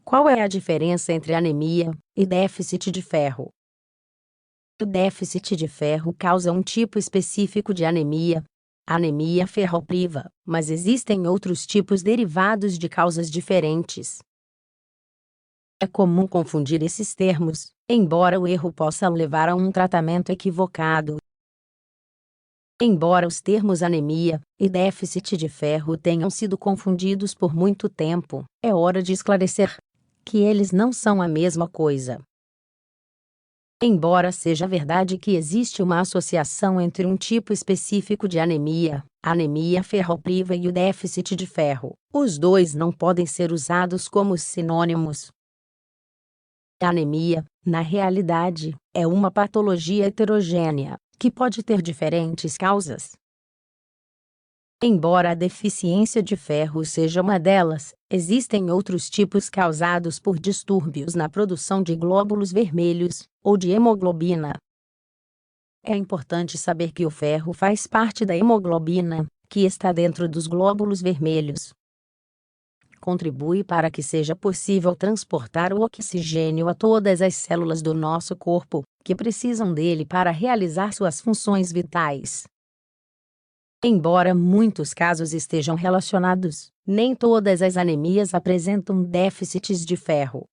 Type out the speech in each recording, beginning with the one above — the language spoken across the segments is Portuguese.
Qual é a diferença entre anemia e déficit de ferro? O déficit de ferro causa um tipo específico de anemia, anemia ferropriva, mas existem outros tipos derivados de causas diferentes. É comum confundir esses termos, embora o erro possa levar a um tratamento equivocado. Embora os termos anemia e déficit de ferro tenham sido confundidos por muito tempo, é hora de esclarecer que eles não são a mesma coisa. Embora seja verdade que existe uma associação entre um tipo específico de anemia, anemia ferropriva e o déficit de ferro, os dois não podem ser usados como sinônimos. A anemia, na realidade, é uma patologia heterogênea, que pode ter diferentes causas. Embora a deficiência de ferro seja uma delas, existem outros tipos causados por distúrbios na produção de glóbulos vermelhos, ou de hemoglobina. É importante saber que o ferro faz parte da hemoglobina, que está dentro dos glóbulos vermelhos. Contribui para que seja possível transportar o oxigênio a todas as células do nosso corpo, que precisam dele para realizar suas funções vitais. Embora muitos casos estejam relacionados, nem todas as anemias apresentam déficits de ferro.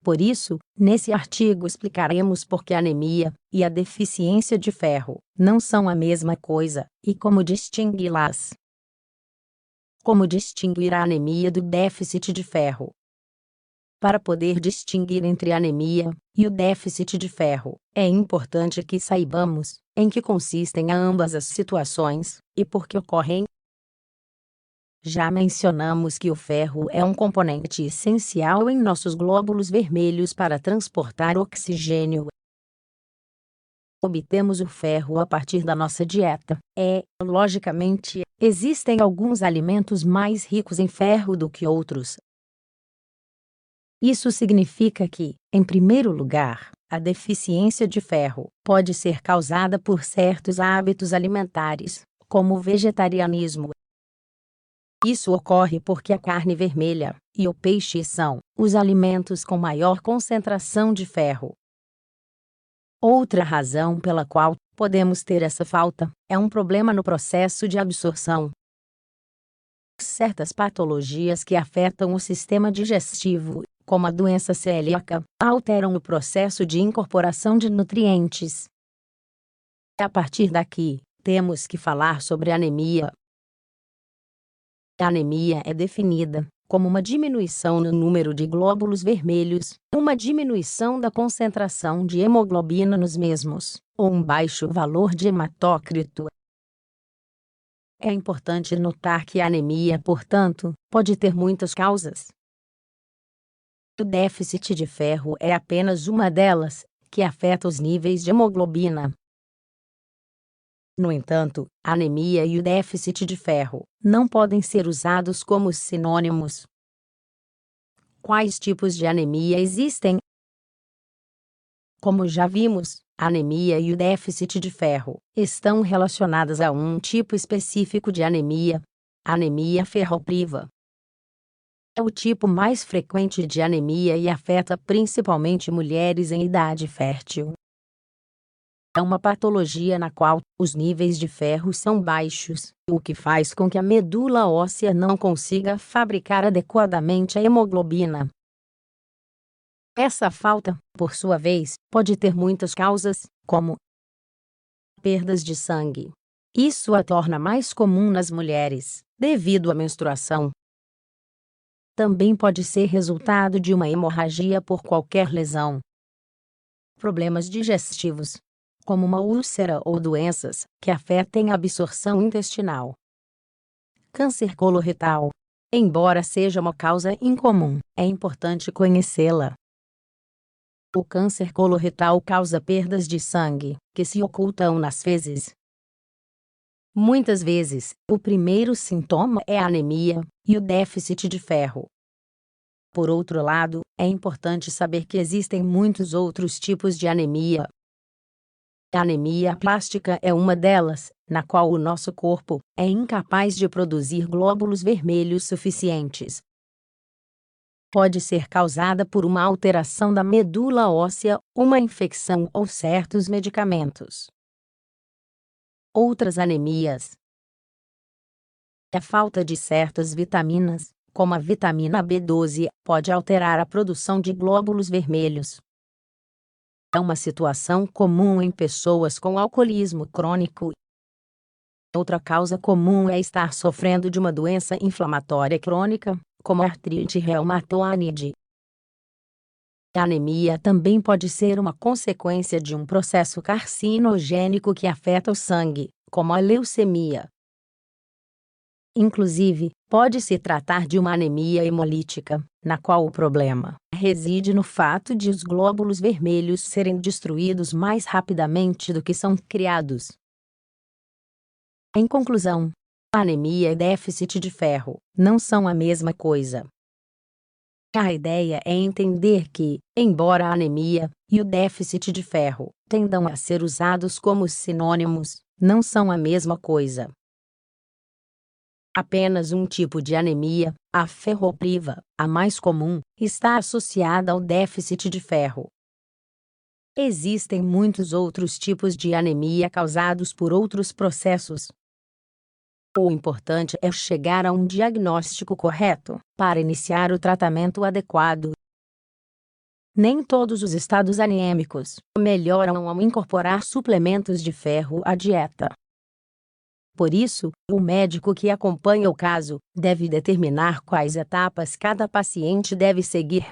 Por isso, nesse artigo explicaremos por que a anemia e a deficiência de ferro não são a mesma coisa, e como distingui-las. Como distinguir a anemia do déficit de ferro? Para poder distinguir entre a anemia e o déficit de ferro, é importante que saibamos em que consistem ambas as situações e por que ocorrem. Já mencionamos que o ferro é um componente essencial em nossos glóbulos vermelhos para transportar oxigênio. Obtemos o ferro a partir da nossa dieta. Logicamente, existem alguns alimentos mais ricos em ferro do que outros. Isso significa que, em primeiro lugar, a deficiência de ferro pode ser causada por certos hábitos alimentares, como o vegetarianismo. Isso ocorre porque a carne vermelha e o peixe são os alimentos com maior concentração de ferro. Outra razão pela qual podemos ter essa falta é um problema no processo de absorção. Certas patologias que afetam o sistema digestivo, como a doença celíaca, alteram o processo de incorporação de nutrientes. A partir daqui, temos que falar sobre anemia. A anemia é definida como uma diminuição no número de glóbulos vermelhos, uma diminuição da concentração de hemoglobina nos mesmos, ou um baixo valor de hematócrito. É importante notar que a anemia, portanto, pode ter muitas causas. O déficit de ferro é apenas uma delas, que afeta os níveis de hemoglobina. No entanto, a anemia e o déficit de ferro não podem ser usados como sinônimos. Quais tipos de anemia existem? Como já vimos, a anemia e o déficit de ferro estão relacionadas a um tipo específico de anemia, anemia ferropriva. É o tipo mais frequente de anemia e afeta principalmente mulheres em idade fértil. É uma patologia na qual os níveis de ferro são baixos, o que faz com que a medula óssea não consiga fabricar adequadamente a hemoglobina. Essa falta, por sua vez, pode ter muitas causas, como perdas de sangue. Isso a torna mais comum nas mulheres, devido à menstruação. Também pode ser resultado de uma hemorragia por qualquer lesão. Problemas digestivos, como uma úlcera ou doenças que afetem a absorção intestinal. Câncer coloretal. Embora seja uma causa incomum, é importante conhecê-la. O câncer coloretal causa perdas de sangue, que se ocultam nas fezes. Muitas vezes, o primeiro sintoma é a anemia e o déficit de ferro. Por outro lado, é importante saber que existem muitos outros tipos de anemia. A anemia plástica é uma delas, na qual o nosso corpo é incapaz de produzir glóbulos vermelhos suficientes. pode ser causada por uma alteração da medula óssea, uma infecção ou certos medicamentos. Outras anemias. A falta de certas vitaminas, como a vitamina B12, pode alterar a produção de glóbulos vermelhos. É uma situação comum em pessoas com alcoolismo crônico. Outra causa comum é estar sofrendo de uma doença inflamatória crônica, como artrite reumatoide. A anemia também pode ser uma consequência de um processo carcinogênico que afeta o sangue, como a leucemia. Inclusive, pode se tratar de uma anemia hemolítica, na qual o problema reside no fato de os glóbulos vermelhos serem destruídos mais rapidamente do que são criados. Em conclusão, anemia e déficit de ferro não são a mesma coisa. A ideia é entender que, embora a anemia e o déficit de ferro tendam a ser usados como sinônimos, não são a mesma coisa. Apenas um tipo de anemia, a ferropriva, a mais comum, está associada ao déficit de ferro. Existem muitos outros tipos de anemia causados por outros processos. O importante é chegar a um diagnóstico correto, para iniciar o tratamento adequado. Nem todos os estados anêmicos melhoram ao incorporar suplementos de ferro à dieta. Por isso, o médico que acompanha o caso deve determinar quais etapas cada paciente deve seguir